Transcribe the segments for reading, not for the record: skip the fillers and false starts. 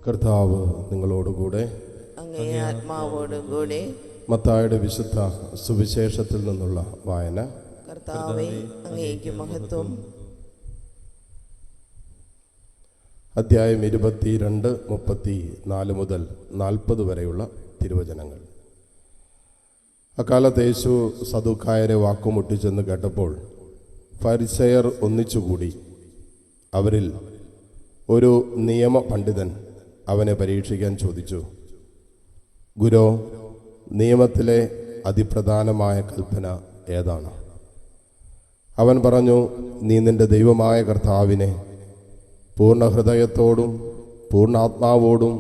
കർത്താവ് നിങ്ങളോടുകൂടെ, അങ്ങേ ആത്മാവോടും കൂടെ. മത്തായിയുടെ വിശുദ്ധ സുവിശേഷത്തിൽ നിന്നുള്ള വായന. കർത്താവേ, അങ്ങേക്ക് മഹത്വം. അധ്യായം 22, 34 മുതൽ 40 വരെയുള്ള തിരുവചനങ്ങൾ. അക്കാലത്ത് യേശു സദുക്കായരെ വാക്കുമുട്ടിച്ചെന്ന് കേട്ടപ്പോൾ ഫരിസയർ ഒന്നിച്ചുകൂടി. അവരിൽ ഒരു നിയമ പണ്ഡിതൻ അവനെ പരീക്ഷിക്കാൻ ചോദിച്ചു, ഗുരോ, നിയമത്തിലെ അതിപ്രധാനമായ കൽപ്പന ഏതാണ്? അവൻ പറഞ്ഞു, നീ നിന്റെ ദൈവമായ കർത്താവിനെ പൂർണ്ണ ഹൃദയത്തോടും പൂർണ്ണാത്മാവോടും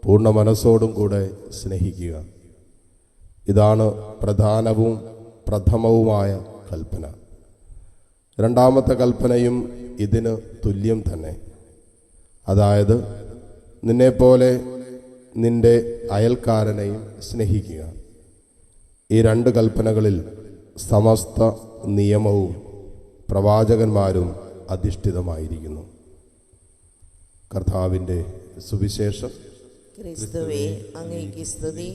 പൂർണ്ണ മനസ്സോടും കൂടെ സ്നേഹിക്കുക. ഇതാണ് പ്രധാനവും പ്രഥമവുമായ കൽപ്പന. രണ്ടാമത്തെ കൽപ്പനയും ഇതിന് തുല്യം തന്നെ. അതായത്, നിന്നെപ്പോലെ നിന്റെ അയൽക്കാരനെയും സ്നേഹിക്കുക. ഈ 2 കൽപ്പനകളിൽ സമസ്ത നിയമവും പ്രവാചകന്മാരും അധിഷ്ഠിതമായിരിക്കുന്നു. കർത്താവിൻ്റെ സുവിശേഷം. ക്രിസ്തുവേ, അങ്ങേക്ക് സ്തുതി.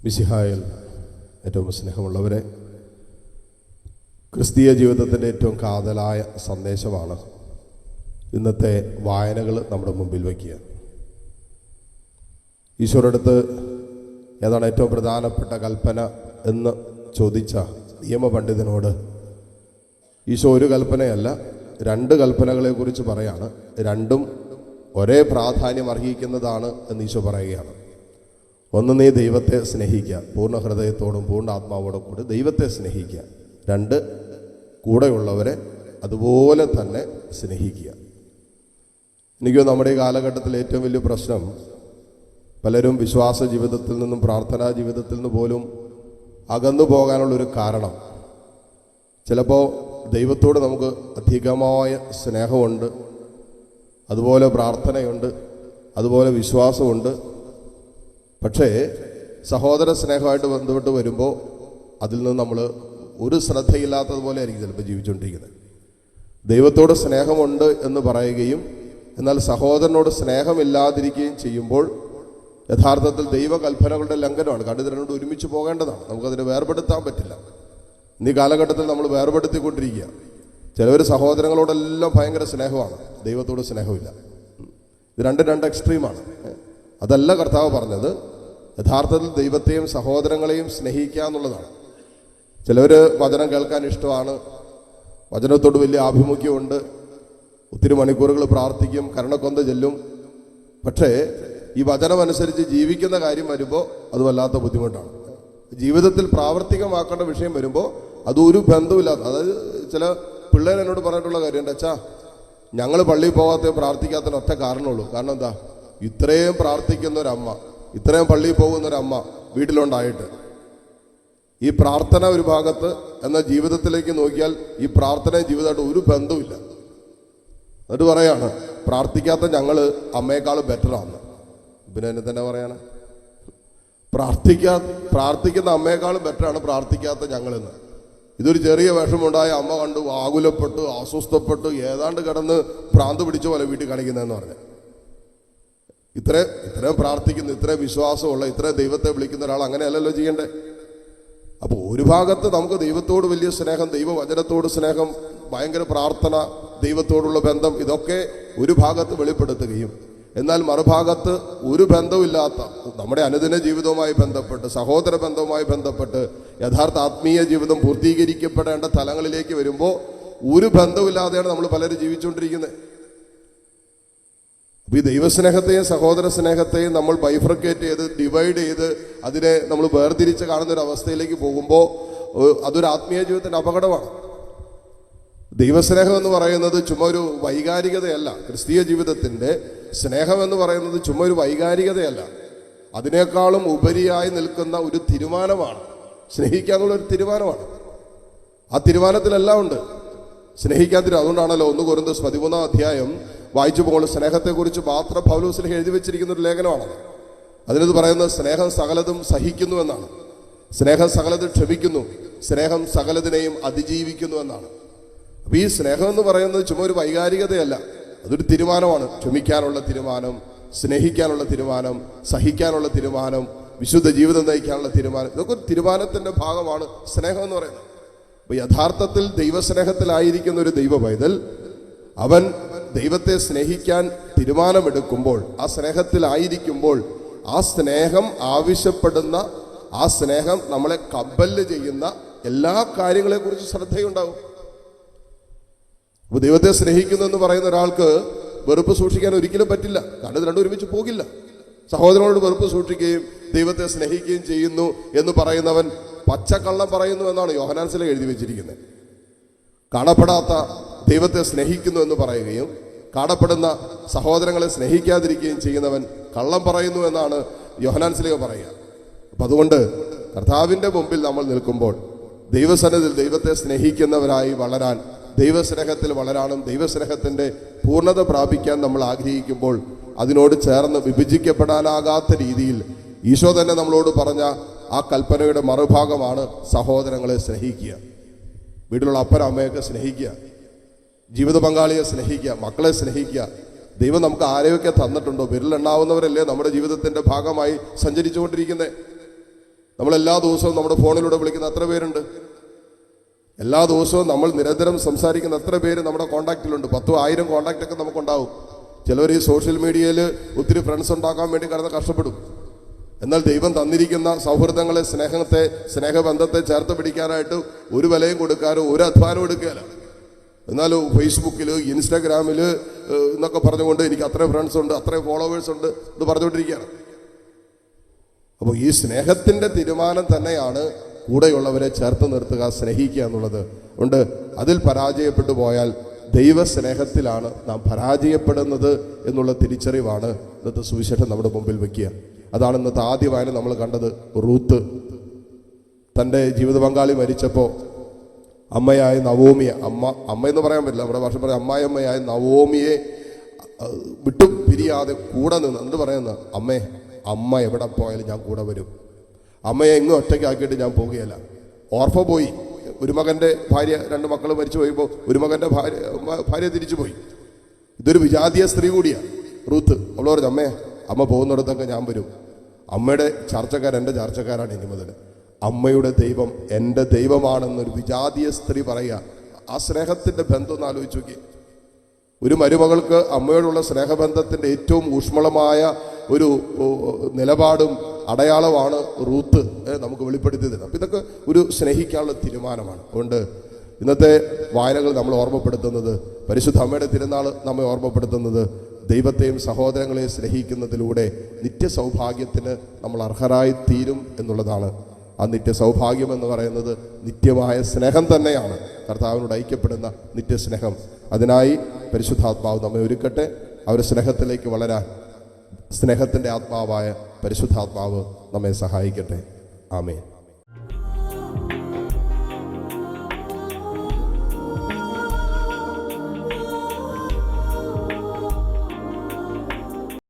മിശിഹായിൽ ഏറ്റവും സ്നേഹമുള്ളവരെ, ക്രിസ്തീയ ജീവിതത്തിൻ്റെ ഏറ്റവും കാതലായ സന്ദേശമാണ് ഇന്നത്തെ വായനകൾ നമ്മുടെ മുമ്പിൽ വയ്ക്കുക. ഈശോയുടെ ഏതാണ് ഏറ്റവും പ്രധാനപ്പെട്ട കൽപ്പന എന്ന് ചോദിച്ച നിയമപണ്ഡിതനോട് ഈശോ ഒരു കൽപ്പനയല്ല 2 കൽപ്പനകളെക്കുറിച്ച് പറയാണ്. 2ഉം ഒരേ പ്രാധാന്യം അർഹിക്കുന്നതാണ് എന്ന് ഈശോ പറയുകയാണ്. ഒന്ന്, നീ ദൈവത്തെ സ്നേഹിക്കുക, പൂർണ്ണ ഹൃദയത്തോടും പൂർണ്ണ ആത്മാവോടും കൂടി ദൈവത്തെ സ്നേഹിക്കുക. 2, കൂടെയുള്ളവരെ അതുപോലെ തന്നെ സ്നേഹിക്കുക. എനിക്ക് നമ്മുടെ ഈ കാലഘട്ടത്തിൽ ഏറ്റവും വലിയ പ്രശ്നം, പലരും വിശ്വാസ ജീവിതത്തിൽ നിന്നും പ്രാർത്ഥനാ ജീവിതത്തിൽ നിന്ന് പോലും അകന്നു പോകാനുള്ളൊരു കാരണം, ചിലപ്പോൾ ദൈവത്തോട് നമുക്ക് അധികമായ സ്നേഹമുണ്ട്, അതുപോലെ പ്രാർത്ഥനയുണ്ട്, അതുപോലെ വിശ്വാസമുണ്ട്. പക്ഷേ സഹോദര സ്നേഹമായിട്ട് ബന്ധപ്പെട്ട് വരുമ്പോൾ അതിൽ നിന്ന് നമ്മൾ ഒരു ശ്രദ്ധയില്ലാത്തതുപോലെ ആയിരിക്കും ചിലപ്പോൾ ജീവിച്ചുകൊണ്ടിരിക്കുന്നത്. ദൈവത്തോട് സ്നേഹമുണ്ട് എന്ന് പറയുകയും എന്നാൽ സഹോദരനോട് സ്നേഹമില്ലാതിരിക്കുകയും ചെയ്യുമ്പോൾ യഥാർത്ഥത്തിൽ ദൈവകൽപ്പനകളുടെ ലംഘനമാണ്. കാരണം ഇത് രണ്ടും ഒരുമിച്ച് പോകേണ്ടതാണ്. നമുക്കതിനെ വേർപെടുത്താൻ പറ്റില്ല. ഈ കാലഘട്ടത്തിൽ നമ്മൾ വേർപെടുത്തിക്കൊണ്ടിരിക്കുക. ചിലവർ സഹോദരങ്ങളോടെല്ലാം ഭയങ്കര സ്നേഹമാണ്, ദൈവത്തോട് സ്നേഹമില്ല. ഇത് 2 എക്സ്ട്രീമാണ്. അതല്ല കർത്താവ് പറഞ്ഞത്. യഥാർത്ഥത്തിൽ ദൈവത്തെയും സഹോദരങ്ങളെയും സ്നേഹിക്കുക എന്നുള്ളതാണ്. ചിലവർ വചനം കേൾക്കാൻ ഇഷ്ടമാണ്, വചനത്തോട് വലിയ ആഭിമുഖ്യമുണ്ട്, ഒത്തിരി മണിക്കൂറുകൾ പ്രാർത്ഥിക്കും, കരുണക്കൊന്ത ചെല്ലും. പക്ഷേ ഈ വചനമനുസരിച്ച് ജീവിക്കുന്ന കാര്യം വരുമ്പോൾ അത് വല്ലാത്ത ബുദ്ധിമുട്ടാണ്. ജീവിതത്തിൽ പ്രാവർത്തികമാക്കേണ്ട വിഷയം വരുമ്പോൾ അതൊരു ബന്ധമില്ലാത്ത, അതായത് ചില പിള്ളേർ എന്നോട് പറഞ്ഞിട്ടുള്ള കാര്യമുണ്ട്, അച്ഛാ ഞങ്ങൾ പള്ളിയിൽ പോകാത്ത പ്രാർത്ഥിക്കാത്തതിന് ഒറ്റ കാരണമുള്ളൂ. കാരണം എന്താ, ഇത്രയും പ്രാർത്ഥിക്കുന്ന ഒരമ്മ, ഇത്രയും പള്ളിയിൽ പോകുന്നൊരമ്മ വീട്ടിലുണ്ടായിട്ട് ഈ പ്രാർത്ഥന ഒരു ഭാഗത്ത്, എന്നാൽ ജീവിതത്തിലേക്ക് നോക്കിയാൽ ഈ പ്രാർത്ഥനയും ജീവിതമായിട്ട് ഒരു ബന്ധമില്ല. എന്നിട്ട് പറയാണ്, പ്രാർത്ഥിക്കാത്ത ഞങ്ങൾ അമ്മയെക്കാളും ബെറ്ററാണ്. പിന്നെ എന്നെ തന്നെ പറയാണ്, പ്രാർത്ഥിക്കുന്ന അമ്മയെക്കാളും ബെറ്ററാണ് പ്രാർത്ഥിക്കാത്ത ഞങ്ങളെന്ന്. ഇതൊരു ചെറിയ വിഷമുണ്ടായ അമ്മ കണ്ടു ആകുലപ്പെട്ട് അസ്വസ്ഥപ്പെട്ട് ഏതാണ്ട് കിടന്ന് ഭ്രാന്ത് പിടിച്ച പോലെ വീട്ടിൽ കാണിക്കുന്നതെന്ന് പറഞ്ഞു. ഇത്രയും പ്രാർത്ഥിക്കുന്ന, ഇത്രയും വിശ്വാസമുള്ള, ഇത്രയും ദൈവത്തെ വിളിക്കുന്ന ഒരാൾ അങ്ങനെയല്ലല്ലോ ചെയ്യണ്ടേ. അപ്പോൾ ഒരു ഭാഗത്ത് നമുക്ക് ദൈവത്തോട് വലിയ സ്നേഹം, ദൈവവചനത്തോട് സ്നേഹം, ഭയങ്കര പ്രാർത്ഥന, ദൈവത്തോടുള്ള ബന്ധം, ഇതൊക്കെ ഒരു ഭാഗത്ത് വെളിപ്പെടുത്തുകയും എന്നാൽ മറുഭാഗത്ത് ഒരു ബന്ധമില്ലാത്ത, നമ്മുടെ അനുദിന ജീവിതവുമായി ബന്ധപ്പെട്ട്, സഹോദര ബന്ധവുമായി ബന്ധപ്പെട്ട് യഥാർത്ഥ ആത്മീയ ജീവിതം പൂർത്തീകരിക്കപ്പെടേണ്ട തലങ്ങളിലേക്ക് വരുമ്പോൾ ഒരു ബന്ധമില്ലാതെയാണ് നമ്മൾ പലരും ജീവിച്ചുകൊണ്ടിരിക്കുന്നത്. ഈ ദൈവസ്നേഹത്തെയും സഹോദര സ്നേഹത്തെയും നമ്മൾ ബൈഫർക്കേറ്റ് ചെയ്ത്, ഡിവൈഡ് ചെയ്ത്, അതിനെ നമ്മൾ വേർതിരിച്ച് കാണുന്ന ഒരു അവസ്ഥയിലേക്ക് പോകുമ്പോൾ അതൊരു ആത്മീയ ജീവിതത്തിൻ്റെ അപകടമാണ്. ദൈവസ്നേഹം എന്ന് പറയുന്നത് ചുമ്മാ ഒരു വൈകാരികതയല്ല. ക്രിസ്തീയ ജീവിതത്തിൻ്റെ സ്നേഹം എന്ന് പറയുന്നത് ചുമ്മാ ഒരു വൈകാരികതയല്ല, അതിനേക്കാളും ഉപരിയായി നിൽക്കുന്ന ഒരു തീരുമാനമാണ്. സ്നേഹിക്കുക എന്നുള്ളൊരു തീരുമാനമാണ്. ആ തീരുമാനത്തിലെല്ലാം ഉണ്ട്. സ്നേഹിക്കാതിരും. അതുകൊണ്ടാണല്ലോ 1 കൊരിന്ത്യർ 13 അധ്യായം വായിച്ചു പോകുമ്പോൾ സ്നേഹത്തെക്കുറിച്ച് മാത്രം പൗലോസ് എഴുതി വെച്ചിരിക്കുന്ന ഒരു ലേഖനമാണത്. അതിനത് പറയുന്നത് സ്നേഹം സകലതും സഹിക്കുന്നു എന്നാണ്. സ്നേഹം സകലതും ക്ഷമിക്കുന്നു, സ്നേഹം സകലതിനെയും അതിജീവിക്കുന്നു എന്നാണ്. അപ്പോൾ ഈ സ്നേഹം എന്ന് പറയുന്നത് ചുമ്മാ ഒരു വൈകാരികതയല്ല, അതൊരു തീരുമാനമാണ്. ക്ഷമിക്കാനുള്ള തീരുമാനം, സ്നേഹിക്കാനുള്ള തീരുമാനം, സഹിക്കാനുള്ള തീരുമാനം, വിശുദ്ധ ജീവിതം നയിക്കാനുള്ള തീരുമാനം, ഇതൊക്കെ ഒരു തീരുമാനത്തിൻ്റെ ഭാഗമാണ് സ്നേഹം എന്ന് പറയുന്നത്. അപ്പോൾ യഥാർത്ഥത്തിൽ ദൈവസ്നേഹത്തിലായിരിക്കുന്ന ഒരു ദൈവ പൈതൽ അവൻ ദൈവത്തെ സ്നേഹിക്കാൻ തീരുമാനമെടുക്കുമ്പോൾ, ആ സ്നേഹത്തിലായിരിക്കുമ്പോൾ, ആ സ്നേഹം ആവശ്യപ്പെടുന്ന, ആ സ്നേഹം നമ്മളെ കമ്പല് ചെയ്യുന്ന എല്ലാ കാര്യങ്ങളെക്കുറിച്ച് ശ്രദ്ധയുണ്ടാവും. അപ്പോൾ ദൈവത്തെ സ്നേഹിക്കുന്നു എന്ന് പറയുന്ന ഒരാൾക്ക് വെറുപ്പ് സൂക്ഷിക്കാൻ ഒരിക്കലും പറ്റില്ല. കാരണം ഇത് രണ്ടും ഒരുമിച്ച് പോകില്ല. സഹോദരനോട് വെറുപ്പ് സൂക്ഷിക്കുകയും ദൈവത്തെ സ്നേഹിക്കുകയും ചെയ്യുന്നു എന്ന് പറയുന്നവൻ പച്ചക്കള്ളം പറയുന്നു എന്നാണ് യോഹന്നാൻസിലെ എഴുതി വെച്ചിരിക്കുന്നത്. കാണപ്പെടാത്ത ദൈവത്തെ സ്നേഹിക്കുന്നു എന്ന് പറയുകയും കാണപ്പെടുന്ന സഹോദരങ്ങളെ സ്നേഹിക്കാതിരിക്കുകയും ചെയ്യുന്നവൻ കള്ളം പറയുന്നു എന്നാണ് യോഹന്നാൻസിലെ പറയുക. അപ്പം അതുകൊണ്ട് കർത്താവിൻ്റെ മുമ്പിൽ നമ്മൾ നിൽക്കുമ്പോൾ ദൈവസന്നിധിയിൽ ദൈവത്തെ സ്നേഹിക്കുന്നവരായി വളരാൻ, ദൈവസ്നേഹത്തിൽ വളരാനും ദൈവസ്നേഹത്തിൻ്റെ പൂർണ്ണത പ്രാപിക്കാൻ നമ്മൾ ആഗ്രഹിക്കുമ്പോൾ അതിനോട് ചേർന്ന് വിഭജിക്കപ്പെടാനാകാത്ത രീതിയിൽ ഈശോ തന്നെ നമ്മളോട് പറഞ്ഞ ആ കൽപ്പനയുടെ മറുഭാഗമാണ് സഹോദരങ്ങളെ സ്നേഹിക്കുക. വീട്ടിലുള്ള അപ്പനും അമ്മയൊക്കെ സ്നേഹിക്കുക, ജീവിത പങ്കാളിയെ സ്നേഹിക്കുക, മക്കളെ സ്നേഹിക്കുക. ദൈവം നമുക്ക് ആരെയൊക്കെ തന്നിട്ടുണ്ടോ, വിരലെണ്ണാവുന്നവരല്ലേ നമ്മുടെ ജീവിതത്തിൻ്റെ ഭാഗമായി സഞ്ചരിച്ചുകൊണ്ടിരിക്കുന്നത്. നമ്മളെല്ലാ ദിവസവും നമ്മുടെ ഫോണിലൂടെ വിളിക്കുന്ന എത്ര പേരുണ്ട്? എല്ലാ ദിവസവും നമ്മൾ നിരന്തരം സംസാരിക്കുന്ന എത്ര പേര് നമ്മുടെ കോൺടാക്റ്റിലുണ്ട്? 10,000 കോൺടാക്റ്റൊക്കെ നമുക്കുണ്ടാവും. ചിലവർ ഈ സോഷ്യൽ മീഡിയയിൽ ഒത്തിരി ഫ്രണ്ട്സ് ഉണ്ടാക്കാൻ വേണ്ടി കിടന്ന് കഷ്ടപ്പെടും. എന്നാൽ ദൈവം തന്നിരിക്കുന്ന സൗഹൃദങ്ങളെ, സ്നേഹത്തെ, സ്നേഹബന്ധത്തെ ചേർത്ത് പിടിക്കാനായിട്ട് ഒരു വിലയും കൊടുക്കാനോ ഒരു അധ്വാനം എടുക്കുകയില്ല. എന്നാൽ ഫേസ്ബുക്കിൽ, ഇൻസ്റ്റാഗ്രാമിൽ എന്നൊക്കെ പറഞ്ഞുകൊണ്ട് എനിക്ക് അത്രയും ഫ്രണ്ട്സ് ഉണ്ട്, അത്രയും ഫോളോവേഴ്സ് ഉണ്ട് എന്ന് പറഞ്ഞുകൊണ്ടിരിക്കുകയാണ്. അപ്പോൾ ഈ സ്നേഹത്തിൻ്റെ തീരുമാനം തന്നെയാണ് കൂടെയുള്ളവരെ ചേർത്ത് നിർത്തുക, സ്നേഹിക്കുക എന്നുള്ളത്. അതുകൊണ്ട് അതിൽ പരാജയപ്പെട്ടു പോയാൽ ദൈവസ്നേഹത്തിലാണ് നാം പരാജയപ്പെടുന്നത് എന്നുള്ള തിരിച്ചറിവാണ് ഇന്നത്തെ സുവിശേഷം നമ്മുടെ മുമ്പിൽ വയ്ക്കുക. അതാണ് ഇന്നത്തെ ആദ്യമായി നമ്മൾ കണ്ടത്. റൂത്ത് തൻ്റെ ജീവിത പങ്കാളി മരിച്ചപ്പോൾ അമ്മയായ നവോമിയെ, അമ്മ എന്ന് പറയാൻ പറ്റില്ല, നമ്മുടെ ഭാഷ പറയാം, അമ്മായിയമ്മയായ നവോമിയെ വിട്ടു പിരിയാതെ കൂടെ നിന്ന് എന്ത് പറയുന്നത്, അമ്മ എവിടെ പോയാലും ഞാൻ കൂടെ വരും, അമ്മയെ എങ്ങും ഒറ്റയ്ക്കാക്കിയിട്ട് ഞാൻ പോവുകയല്ല. ഓർഫ പോയി, ഒരു മകൻ്റെ ഭാര്യ, 2 മക്കൾ മരിച്ചു പോയപ്പോൾ ഒരു മകൻ്റെ ഭാര്യ തിരിച്ചു പോയി. ഇതൊരു വിജാതീയ സ്ത്രീ കൂടിയാണ് റൂത്ത്. അവൾ പറഞ്ഞു, അമ്മ പോകുന്നിടത്തൊക്കെ ഞാൻ വരും. അമ്മയുടെ ചർച്ചക്കാർ എൻ്റെ ചർച്ചക്കാരാണ് ഇനി മുതൽ. അമ്മയുടെ ദൈവം എൻ്റെ ദൈവമാണെന്നൊരു വിജാതീയ സ്ത്രീ പറയുക. ആ സ്നേഹത്തിൻ്റെ ബന്ധം ഒന്ന് ആലോചിച്ച് നോക്കി. ഒരു മരുമകൾക്ക് അമ്മയോടുള്ള സ്നേഹബന്ധത്തിൻ്റെ ഏറ്റവും ഊഷ്മളമായ ഒരു നിലപാടും അടയാളമാണ് റൂത്ത് നമുക്ക് വെളിപ്പെടുത്തി തരുന്നത്. അപ്പം ഇതൊക്കെ ഒരു സ്നേഹിക്കാനുള്ള തീരുമാനമാണ്. അതുകൊണ്ട് ഇന്നത്തെ വായനകൾ നമ്മൾ ഓർമ്മപ്പെടുത്തുന്നത്, പരിശുദ്ധ അമ്മയുടെ തിരുനാൾ നമ്മെ ഓർമ്മപ്പെടുത്തുന്നത്, ദൈവത്തെയും സഹോദരങ്ങളെയും സ്നേഹിക്കുന്നതിലൂടെ നിത്യസൗഭാഗ്യത്തിന് നമ്മൾ അർഹരായി തീരും എന്നുള്ളതാണ്. ആ നിത്യസൗഭാഗ്യം എന്ന് പറയുന്നത് നിത്യമായ സ്നേഹം തന്നെയാണ്, കർത്താവിനോട് ഐക്യപ്പെടുന്ന നിത്യസ്നേഹം. അതിനായി പരിശുദ്ധാത്മാവ് നമ്മെ ഒരുക്കട്ടെ. അവരുടെ സ്നേഹത്തിലേക്ക് വളരാൻ സ്നേഹത്തിൻ്റെ ആത്മാവായ പരിശുദ്ധാത്മാവ് നമ്മെ സഹായിക്കട്ടെ. ആമേൻ.